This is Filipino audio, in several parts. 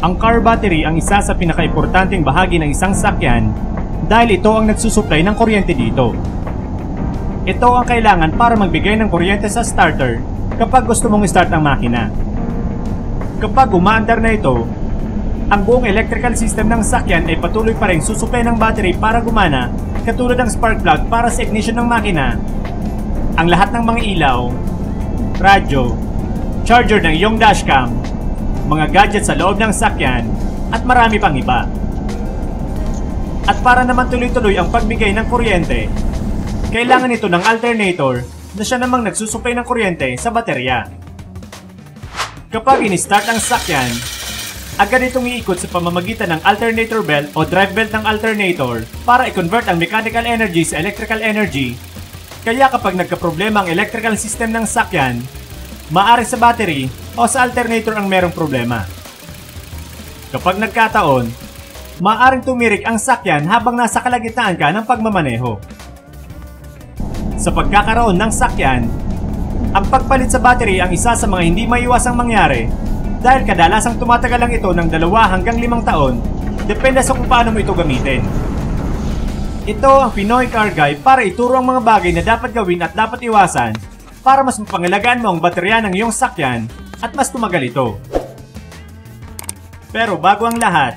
Ang car battery ang isa sa pinakaimportanteng bahagi ng isang sasakyan dahil ito ang nagsusupply ng kuryente dito. Ito ang kailangan para magbigay ng kuryente sa starter kapag gusto mong start ang makina. Kapag umaandar na ito, ang buong electrical system ng sasakyan ay patuloy pa rin susupply ng battery para gumana, katulad ng spark plug para sa ignition ng makina, ang lahat ng mga ilaw, radyo, charger ng iyong dashcam, mga gadget sa loob ng sasakyan, at marami pang iba. At para naman tuloy-tuloy ang pagbigay ng kuryente, kailangan ito ng alternator na siya namang nagsusupply ng kuryente sa baterya. Kapag in-start ang sasakyan, agad itong iikot sa pamamagitan ng alternator belt o drive belt ng alternator para i-convert ang mechanical energy sa electrical energy. Kaya kapag nagkaproblema ang electrical system ng sasakyan, maaari sa battery o sa alternator ang merong problema. Kapag nagkataon, maaaring tumirik ang sasakyan habang nasa kalagitnaan ka ng pagmamaneho. Sa pagkakaroon ng sasakyan, ang pagpalit sa battery ang isa sa mga hindi maiwasang mangyari dahil kadalasang tumatagal lang ito ng 2 hanggang 5 taon, depende sa kung paano mo ito gamitin. Ito ang Pinoy Car Guy para ituro ang mga bagay na dapat gawin at dapat iwasan para mas mapangalagaan mo ang baterya ng iyong sasakyan at mas tumagal ito. Pero bago ang lahat,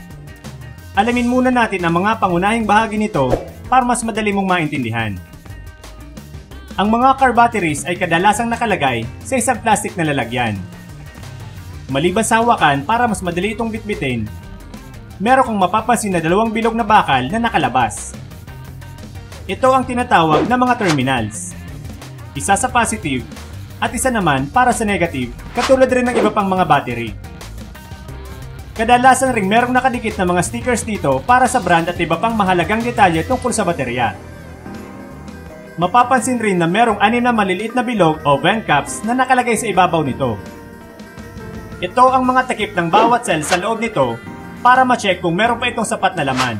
alamin muna natin ang mga pangunahing bahagi nito para mas madali mong maintindihan. Ang mga car batteries ay kadalasang nakalagay sa isang plastic na lalagyan. Maliban sa hawakan para mas madali itong bitbitin, meron kang mapapansin na 2 bilog na bakal na nakalabas. Ito ang tinatawag na mga terminals. Isa sa positive at isa naman para sa negative, katulad rin ng iba pang mga battery. Kadalasan ring merong nakadikit na mga stickers dito para sa brand at iba pang mahalagang detalye tungkol sa baterya. Mapapansin rin na merong 6 na maliliit na bilog o vent caps na nakalagay sa ibabaw nito. Ito ang mga takip ng bawat cell sa loob nito para ma-check kung meron pa itong sapat na laman.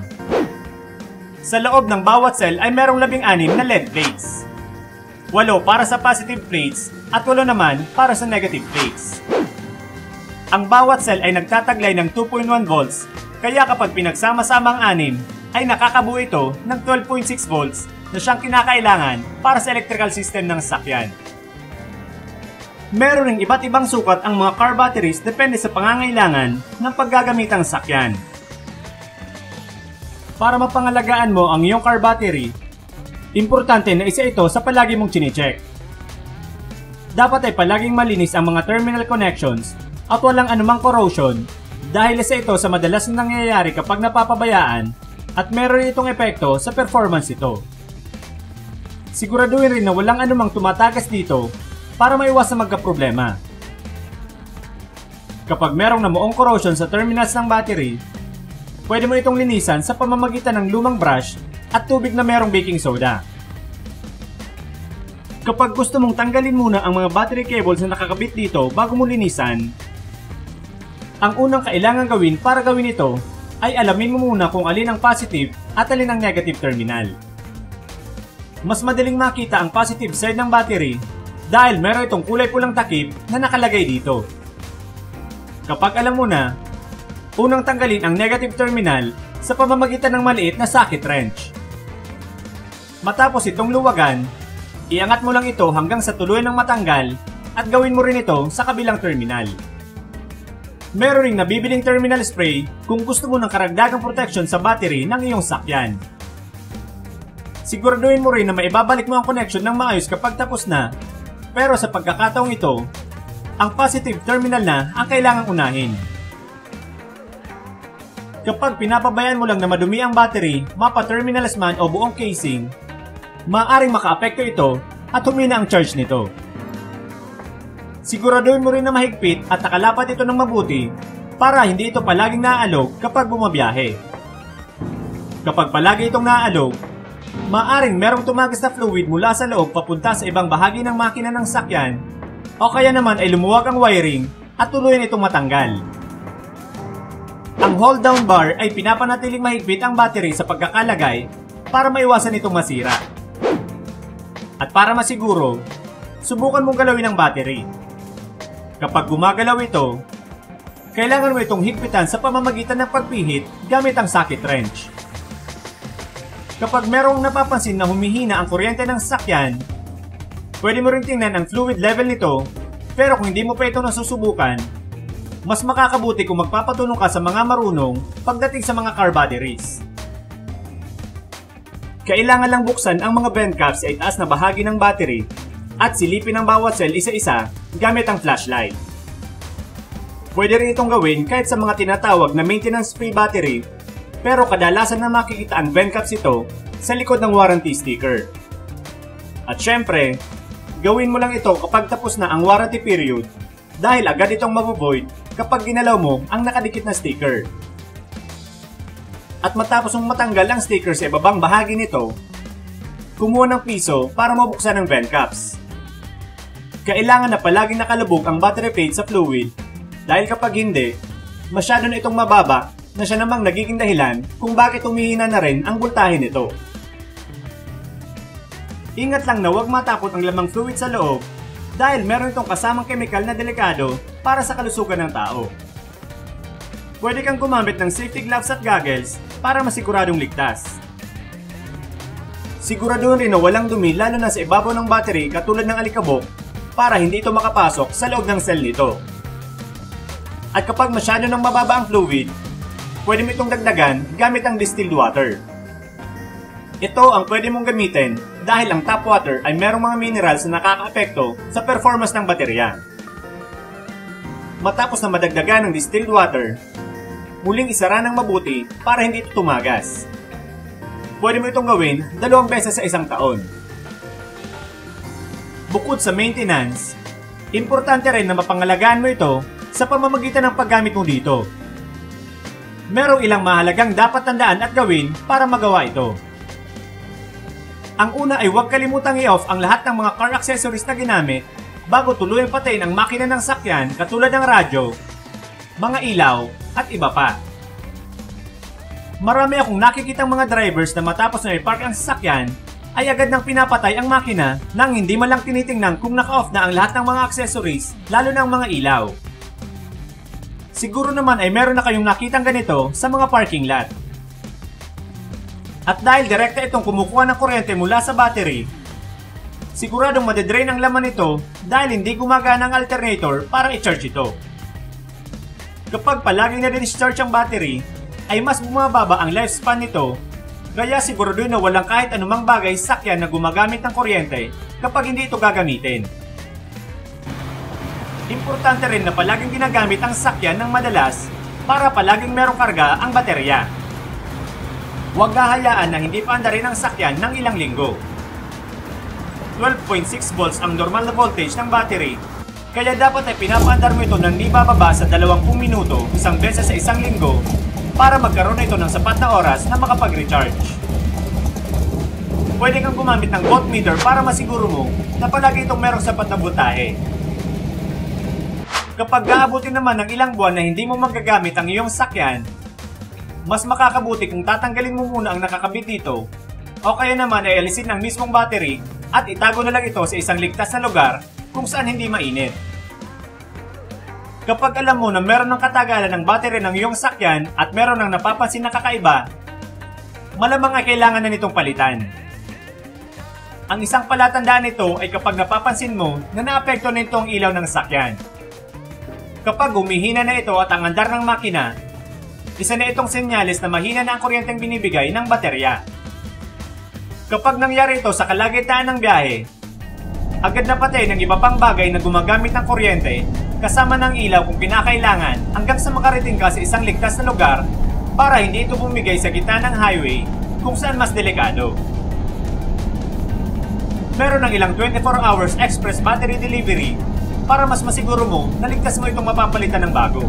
Sa loob ng bawat cell ay merong 16 na lead plates. 8 para sa positive plates at 8 naman para sa negative plates. Ang bawat cell ay nagtataglay ng 2.1 volts, kaya kapag pinagsama-sama ang 6, ay nakakabuo ito ng 12.6 volts na siyang kinakailangan para sa electrical system ng sasakyan. Meron ring iba't ibang sukat ang mga car batteries depende sa pangangailangan ng paggagamitang sasakyan. Para mapangalagaan mo ang iyong car battery, importante na isa ito sa palagi mong chinecheck. Dapat ay palaging malinis ang mga terminal connections at walang anumang corrosion dahil isa ito sa madalas na nangyayari kapag napapabayaan at meron itong epekto sa performance ito. Siguraduhin rin na walang anumang tumatagas dito para maiwasan magkaproblema. Kapag merong namuong corrosion sa terminals ng battery, pwede mo itong linisan sa pamamagitan ng lumang brush at tubig na merong baking soda. Kapag gusto mong tanggalin muna ang mga battery cables na nakakabit dito bago mo linisan, ang unang kailangan gawin para gawin ito ay alamin mo muna kung alin ang positive at alin ang negative terminal. Mas madaling makita ang positive side ng battery dahil meron itong kulay pulang takip na nakalagay dito. Kapag alam mo na, unang tanggalin ang negative terminal sa pamamagitan ng maliit na socket wrench. Matapos itong luwagan, iangat mo lang ito hanggang sa tuluyan ng matanggal at gawin mo rin ito sa kabilang terminal. Meron ring nabibiling terminal spray kung gusto mo ng karagdagang protection sa battery ng iyong sasakyan. Siguraduhin mo rin na maibabalik mo ang connection ng maayos kapag tapos na, pero sa pagkakataong ito, ang positive terminal na ang kailangang unahin. Kapag pinapabayaan mo lang na madumi ang battery, mapa-terminals man o buong casing, maaaring makaapekto ito at humina ang charge nito. Siguraduhin mo rin na mahigpit at nakalapat ito ng mabuti para hindi ito palaging naaalog kapag bumabiyahe. Kapag palagi itong naaalog, maaaring merong tumagas na fluid mula sa loob papunta sa ibang bahagi ng makina ng sasakyan o kaya naman ay lumuwag ang wiring at tuluyan itong matanggal. Ang hold down bar ay pinapanatiling mahigpit ang battery sa pagkakalagay para maiwasan itong masira. At para masiguro, subukan mong galawin ang battery. Kapag gumagalaw ito, kailangan mo itong higpitan sa pamamagitan ng pagpihit gamit ang socket wrench. Kapag merong napapansin na humihina ang kuryente ng sasakyan, pwede mo rin tingnan ang fluid level nito, pero kung hindi mo pa ito nasusubukan, mas makakabuti kung magpapatulong ka sa mga marunong pagdating sa mga car batteries. Kailangan lang buksan ang mga vent caps sa itaas na bahagi ng battery at silipin ang bawat cell isa-isa gamit ang flashlight. Pwede rin itong gawin kahit sa mga tinatawag na maintenance-free battery, pero kadalasan na makikita ang vent caps ito sa likod ng warranty sticker. At syempre, gawin mo lang ito kapag tapos na ang warranty period dahil agad itong mabovoid kapag ginalaw mo ang nakadikit na sticker. At matapos mong matanggal ang sticker sa ibabang bahagi nito, kumuha ng piso para mabuksan ang vent caps. Kailangan na palaging nakalubog ang battery plate sa fluid dahil kapag hindi, masyado na itong mababa na siya namang nagiging dahilan kung bakit humihina na rin ang voltahe nito. Ingat lang na huwag matapot ang lamang fluid sa loob dahil meron itong kasamang kemikal na delikado para sa kalusugan ng tao. Pwede kang gumamit ng safety gloves at goggles para masiguradong ligtas. Siguraduhin rin na walang dumi lalo na sa ibabaw ng battery katulad ng alikabok para hindi ito makapasok sa loob ng cell nito. At kapag masyado nang mababa ang fluid, pwede mo itong dagdagan gamit ang distilled water. Ito ang pwede mong gamitin dahil ang tap water ay merong mga minerals na nakakaapekto sa performance ng baterya. Matapos na madagdagan ng distilled water, muling isara ng mabuti para hindi ito tumagas. Pwede mo itong gawin 2 beses sa isang taon. Bukod sa maintenance, importante rin na mapangalagaan mo ito sa pamamagitan ng paggamit mo dito. Merong ilang mahalagang dapat tandaan at gawin para magawa ito. Ang una ay huwag kalimutang i-off ang lahat ng mga car accessories na ginamit bago tuluyang patayin ang makina ng sakyan katulad ng radyo, mga ilaw, at iba pa. Marami akong nakikitang mga drivers na matapos na i-park ang sasakyan ay agad nang pinapatay ang makina nang hindi man lang tinitingnan kung naka-off na ang lahat ng mga accessories, lalo na ang mga ilaw. Siguro naman ay meron na kayong nakitang ganito sa mga parking lot. At dahil direkta itong kumukuha ng kuryente mula sa battery, siguradong madedrain ang laman nito dahil hindi gumagana ang alternator para i-charge ito. Kapag palaging na-discharge ang battery, ay mas bumababa ang lifespan nito, kaya siguraduhin na walang kahit anumang bagay sa sakyan na gumagamit ng kuryente kapag hindi ito gagamitin. Importante rin na palaging ginagamit ang sakyan ng madalas para palaging merong karga ang baterya. Huwag hahayaan na hindi paandarin ang sakyan ng ilang linggo. 12.6 volts ang normal na voltage ng battery, kaya dapat ay pinapaandar mo ito ng di bababa sa 20 minuto isang beses sa isang linggo para magkaroon ito ng sapat na oras na makapag-recharge. Pwede kang gumamit ng voltmeter para masiguro mo na palagi itong merong sapat na voltahe. Kapag aabutin naman ng ilang buwan na hindi mo magagamit ang iyong sakyan, mas makakabuti kung tatanggalin mo muna ang nakakabit dito o kaya naman ay alisin ang mismong battery at itago na lang ito sa isang ligtas na lugar kung saan hindi mainit. Kapag alam mo na meron ng katagalan ng battery ng iyong sakyan at meron ng napapansin na kakaiba, malamang ay kailangan na nitong palitan. Ang isang palatandaan nito ay kapag napapansin mo na naapekto na ito ang ilaw ng sakyan. Kapag humihina na ito at ang andar ng makina, isa na itong senyales na mahina na ang kuryenteng binibigay ng baterya. Kapag nangyari ito sa kalagitnaan ng biyahe, agad na patay ng iba pang bagay na gumagamit ng kuryente kasama ng ilaw kung kinakailangan hanggang sa makarating ka sa isang ligtas na lugar para hindi ito bumigay sa gitna ng highway kung saan mas delikado. Meron ng ilang 24 hours express battery delivery para mas masiguro mo na ligtas mo itong mapapalitan ng bago.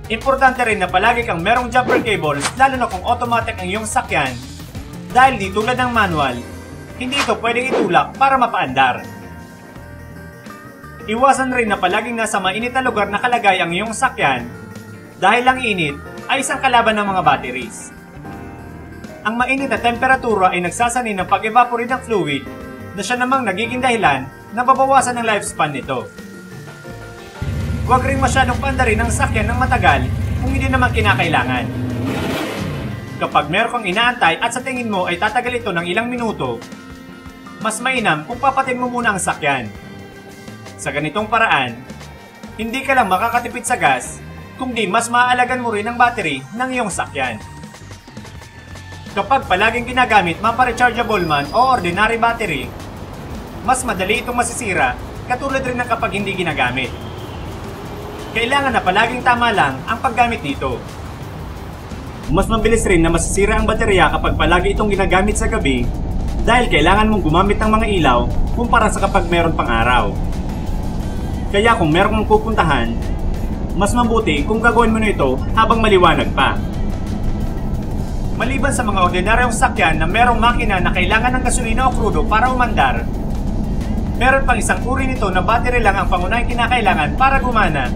Importante rin na palagi kang merong jumper cables lalo na kung automatic ang iyong sakyan dahil di tulad ng manual, hindi ito pwedeng itulak para mapaandar. Iwasan rin na palaging nasa mainit na lugar nakalagay ang iyong sakyan dahil ang init ay isang kalaban ng mga batteries. Ang mainit na temperatura ay nagsasanay ng pag-evaporate ng fluid na siya namang nagiging dahilan na babawasan ang lifespan nito. Huwag rin masyadong pandarin ang sakyan ng matagal kung hindi naman kinakailangan. Kapag meron kang inaantay at sa tingin mo ay tatagal ito ng ilang minuto, mas mainam kung papatin mo muna ang sakyan. Sa ganitong paraan, hindi ka lang makakatipid sa gas, kundi mas maaalagan mo rin ang battery ng iyong sakyan. Kapag palaging ginagamit mapa-rechargeable man o ordinary battery, mas madali itong masisira katulad rin ng kapag hindi ginagamit. Kailangan na palaging tama lang ang paggamit dito. Mas mabilis rin na masisira ang baterya kapag palagi itong ginagamit sa gabi dahil kailangan mong gumamit ng mga ilaw kumpara sa kapag meron pang araw. Kaya kung meron kang pupuntahan, mas mabuti kung gagawin mo na ito habang maliwanag pa. Maliban sa mga ordinaryong sakyan na merong makina na kailangan ng gasolina o krudo para umandar, meron pang isang uri nito na battery lang ang pangunahing kinakailangan para gumana,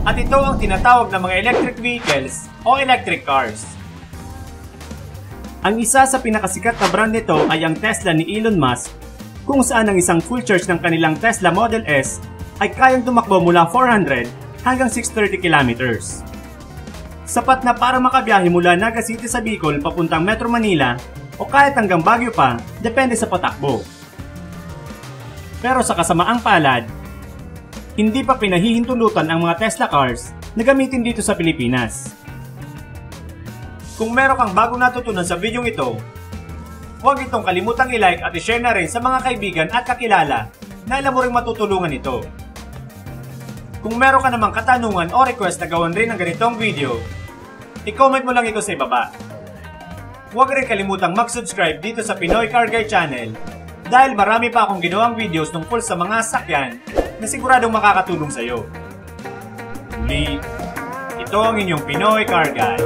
at ito ang tinatawag na mga electric vehicles o electric cars. Ang isa sa pinakasikat na brand nito ay ang Tesla ni Elon Musk, kung saan ang isang full charge ng kanilang Tesla Model S ay kayang tumakbo mula 400 hanggang 630 kilometers. Sapat na para makabiyahe mula Naga City sa Bicol papuntang Metro Manila o kahit hanggang Baguio pa, depende sa patakbo. Pero sa kasamaang palad, hindi pa pinahihintulutan ang mga Tesla cars na gamitin dito sa Pilipinas. Kung meron kang bagong natutunan sa videong ito, huwag itong kalimutang i-like at i-share na rin sa mga kaibigan at kakilala na alam mo rin matutulungan ito. Kung meron ka namang katanungan o request na gawan rin ng ganitong video, i-comment mo lang ito sa ibaba. Huwag rin kalimutang mag-subscribe dito sa Pinoy Car Guy Channel dahil marami pa akong ginawang videos tungkol sa mga sakyan na siguradong makakatulong sa iyo. Muli, ito ang inyong Pinoy Car Guy.